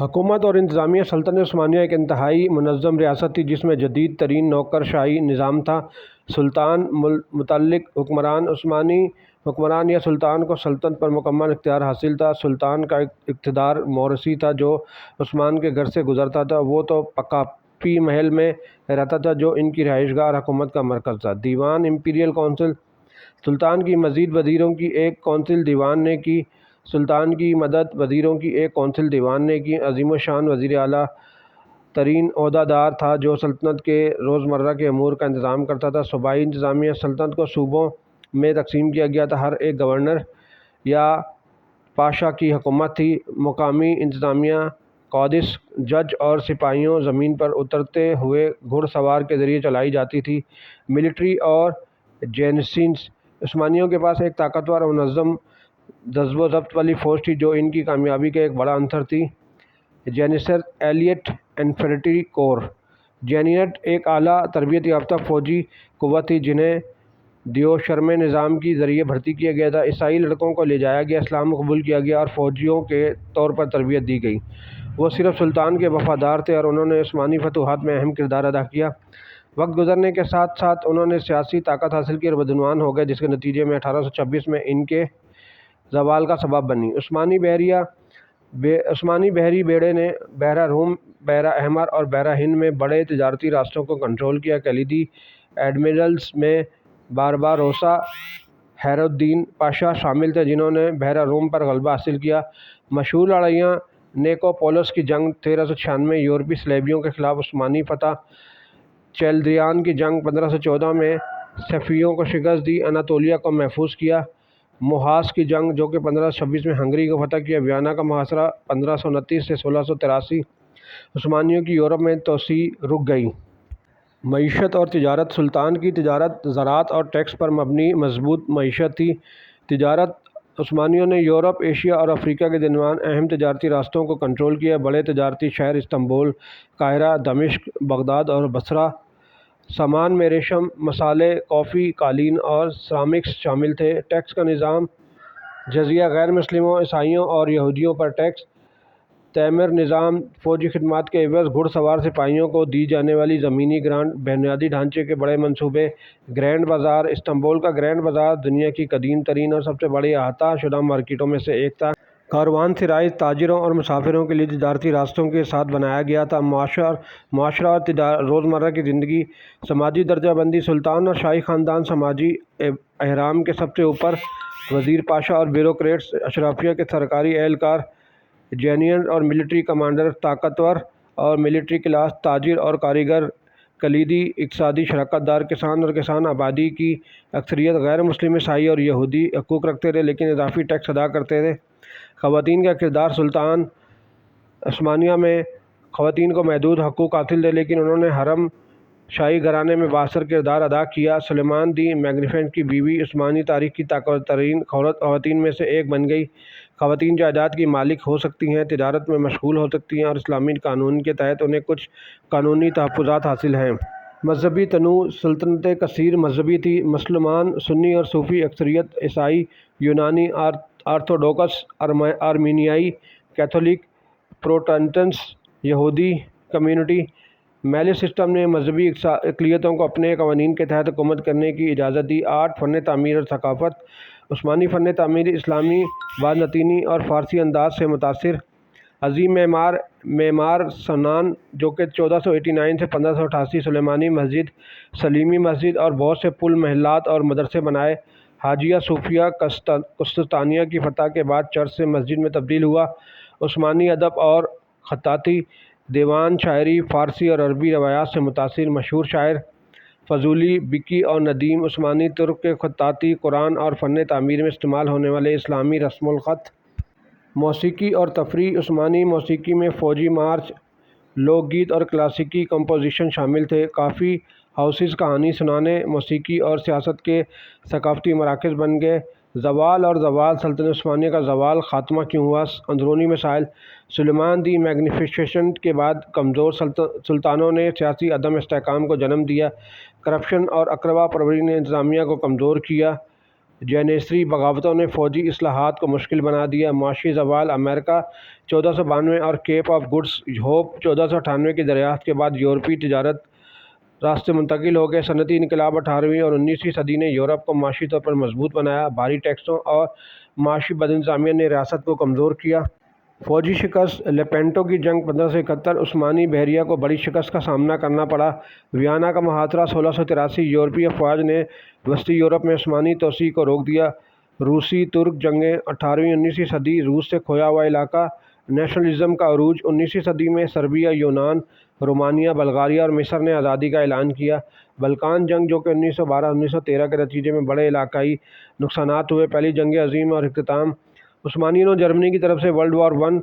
حکومت اور انتظامیہ سلطنت عثمانیہ ایک انتہائی منظم ریاست تھی جس میں جدید ترین نوکر شاہی نظام تھا۔ سلطان متعلق حکمران عثمانی حکمران یا سلطان کو سلطنت پر مکمل اختیار حاصل تھا۔ سلطان کا اقتدار موروثی تھا جو عثمان کے گھر سے گزرتا تھا۔ وہ تو پکاپی محل میں رہتا تھا جو ان کی رہائش گاہ اور حکومت کا مرکز تھا۔ دیوان امپیریل کونسل سلطان کی مزید وزیروں کی ایک کونسل دیوان نے کی۔ سلطان کی مدد وزیروں کی ایک کونسل دیوان نے کی۔ عظیم الشان وزیر اعلیٰ ترین عہدہ دار تھا جو سلطنت کے روزمرہ کے امور کا انتظام کرتا تھا۔ صوبائی انتظامیہ سلطنت کو صوبوں میں تقسیم کیا گیا تھا۔ ہر ایک گورنر یا پاشا کی حکومت تھی۔ مقامی انتظامیہ قادس، جج اور سپاہیوں زمین پر اترتے ہوئے گھڑ سوار کے ذریعے چلائی جاتی تھی۔ ملٹری اور جینیسنس عثمانیوں کے پاس ایک طاقتور اور منظم جذب و ضبط والی فوج تھی جو ان کی کامیابی کا ایک بڑا عنصر تھی۔ جینیسر ایلیٹ انفینٹری کور جینیٹ ایک اعلیٰ تربیت یافتہ فوجی قوت تھی جنہیں دیوشرم نظام کے ذریعے بھرتی کیا گیا تھا۔ عیسائی لڑکوں کو لے جایا گیا، اسلام قبول کیا گیا اور فوجیوں کے طور پر تربیت دی گئی۔ وہ صرف سلطان کے وفادار تھے اور انہوں نے عثمانی فتوحات میں اہم کردار ادا کیا۔ وقت گزرنے کے ساتھ ساتھ انہوں نے سیاسی طاقت حاصل کی اور بدعنوان ہو گئے جس کے نتیجے میں 1826 میں ان کے زوال کا سبب بنی۔ عثمانی بحری بیڑے نے بحیرہ روم، بحیرہ احمر اور بحیرہ ہند میں بڑے تجارتی راستوں کو کنٹرول کیا۔ کلیدی ایڈمرلز میں بارباروسا، حیر الدین پاشا شامل تھے جنہوں نے بحیرہ روم پر غلبہ حاصل کیا۔ مشہور لڑائیاں نیکوپولس کی جنگ 1396 یورپی صلیبیوں کے خلاف عثمانی فتح، چیلدریان کی جنگ 1514 میں صفویوں کو شکست دی، اناطولیہ کو محفوظ کیا، موہاس کی جنگ جو کہ 1526 میں ہنگری کو فتح کیا، ویانا کا محاصرہ 1529 سے 1683 عثمانیوں کی یورپ میں توسیع رک گئی۔ معیشت اور تجارت سلطان کی تجارت زراعت اور ٹیکس پر مبنی مضبوط معیشت تھی۔ تجارت عثمانیوں نے یورپ، ایشیا اور افریقہ کے درمیان اہم تجارتی راستوں کو کنٹرول کیا۔ بڑے تجارتی شہر استنبول، قاہرہ، دمشق، بغداد اور بصرہ سامان میں ریشم، مصالحے، کافی، قالین اور سیرامکس شامل تھے۔ ٹیکس کا نظام جزیہ، غیر مسلموں، عیسائیوں اور یہودیوں پر ٹیکس، تعمیر نظام، فوجی خدمات کے عوض گھڑ سوار سپاہیوں کو دی جانے والی زمینی گرانٹ، بنیادی ڈھانچے کے بڑے منصوبے، گرینڈ بازار استنبول کا گرینڈ بازار دنیا کی قدیم ترین اور سب سے بڑی احاطہ شدہ مارکیٹوں میں سے ایک تھا۔ کاروان سرائے تاجروں اور مسافروں کے لیے تجارتی راستوں کے ساتھ بنایا گیا تھا۔ معاشرہ اور روزمرہ کی زندگی، سماجی درجہ بندی سلطان اور شاہی خاندان سماجی اہرام کے سب سے اوپر، وزیر پاشا اور بیوروکریٹس، اشرافیہ کے سرکاری اہلکار، جنرل اور ملٹری کمانڈر، طاقتور اور ملٹری کلاس، تاجر اور کاریگر، کلیدی اقتصادی شراکت دار، کسان اور کسان آبادی کی اکثریت غیر مسلم، عیسائی اور یہودی حقوق رکھتے تھے لیکن اضافی ٹیکس ادا کرتے تھے۔ خواتین کا کردار سلطان عثمانیہ میں خواتین کو محدود حقوق حاصل تھے لیکن انہوں نے حرم شاہی گھرانے میں بااثر کردار ادا کیا۔ سلیمان دی میگنیفیسنٹ کی بیوی عثمانی تاریخ کی طاقتور ترین خواتین میں سے ایک بن گئی۔ خواتین جائیداد کی مالک ہو سکتی ہیں، تجارت میں مشغول ہو سکتی ہیں اور اسلامی قانون کے تحت انہیں کچھ قانونی تحفظات حاصل ہیں۔ مذہبی تنوع سلطنت کثیر مذہبی تھی۔ مسلمان، سنی اور صوفی اکثریت، عیسائی، یونانی آرتھوڈوکس، آرمینیائی، کیتھولک، پروٹسٹنٹس، یہودی کمیونٹی۔ میلی سسٹم نے مذہبی اقلیتوں کو اپنے قوانین کے تحت حکومت کرنے کی اجازت دی۔ آرٹ، فن تعمیر اور ثقافت عثمانی فن تعمیر اسلامی، بازنطینی اور فارسی انداز سے متاثر۔ عظیم معمار سنان جو کہ 1489 سے 1588 سلیمانی مسجد، سلیمی مسجد اور بہت سے پل، محلات اور مدرسے بنائے۔ حاجیہ صوفیہ قسطنطنیہ کی فتح کے بعد چرچ سے مسجد میں تبدیل ہوا۔ عثمانی ادب اور خطاطی، دیوان شاعری فارسی اور عربی روایات سے متاثر۔ مشہور شاعر فضولی، بکی اور ندیم عثمانی ترک کے خطاطی، قرآن اور فن تعمیر میں استعمال ہونے والے اسلامی رسم الخط۔ موسیقی اور تفریح عثمانی موسیقی میں فوجی مارچ، لوک گیت اور کلاسیکی کمپوزیشن شامل تھے۔ کافی ہاؤسز کہانی سنانے، موسیقی اور سیاست کے ثقافتی مراکز بن گئے۔ زوال اور زوال سلطنت عثمانیہ کا زوال، خاتمہ کیوں ہوا؟ اندرونی مسائل سلیمان دی میگنیفیسنٹ کے بعد کمزور سلطانوں نے سیاسی عدم استحکام کو جنم دیا۔ کرپشن اور اقربا پروری نے انتظامیہ کو کمزور کیا۔ جینیسری بغاوتوں نے فوجی اصلاحات کو مشکل بنا دیا۔ معاشی زوال: امریکہ 1492 اور کیپ آف گڈ ہوپ 1498 کی دریافت کے بعد یورپی تجارت راستے منتقل ہو گئے۔ صنعتی انقلاب 18ویں اور 19ویں صدی نے یورپ کو معاشی طور پر مضبوط بنایا۔ بھاری ٹیکسوں اور معاشی بدانتظامیہ نے ریاست کو کمزور کیا۔ فوجی شکست: لیپینٹو کی جنگ 1571 عثمانی بحریہ کو بڑی شکست کا سامنا کرنا پڑا۔ ویانا کا محاصرہ 1683 یورپی افواج نے وسطی یورپ میں عثمانی توسیع کو روک دیا۔ روسی ترک جنگیں 18ویں 19ویں صدی روس سے کھویا ہوا علاقہ۔ نیشنلزم کا عروج: 19ویں صدی میں سربیا، یونان، رومانیہ، بلغاریہ اور مصر نے آزادی کا اعلان کیا۔ بلقان جنگ جو کہ 1912-1913 کے نتیجے میں بڑے علاقائی نقصانات ہوئے۔ پہلی جنگ عظیم اور اختتام: عثمانیوں اور جرمنی کی طرف سے ورلڈ وار 1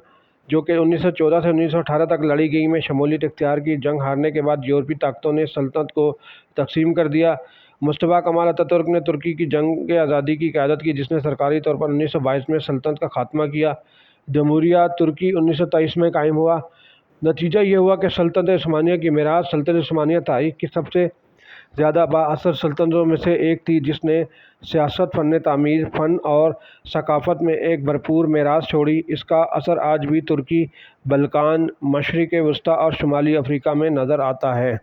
جو کہ 1914 سے 1918 تک لڑی گئی میں شمولیت اختیار کی۔ جنگ ہارنے کے بعد یورپی طاقتوں نے سلطنت کو تقسیم کر دیا۔ مصطفیٰ کمال اتاتürk نے ترکی کی جنگ آزادی کی قیادت کی جس نے سرکاری طور پر 1922 میں سلطنت کا خاتمہ کیا۔ جمہوریہ ترکی 1923 میں قائم ہوا۔ نتیجہ یہ ہوا کہ سلطنت عثمانیہ کی میراث: سلطنت عثمانیہ تاریخ کی سب سے زیادہ بااثر سلطنتوں میں سے ایک تھی جس نے سیاست، فن تعمیر، فن اور ثقافت میں ایک بھرپور میراث چھوڑی۔ اس کا اثر آج بھی ترکی، بلقان، مشرق وسطیٰ اور شمالی افریقہ میں نظر آتا ہے۔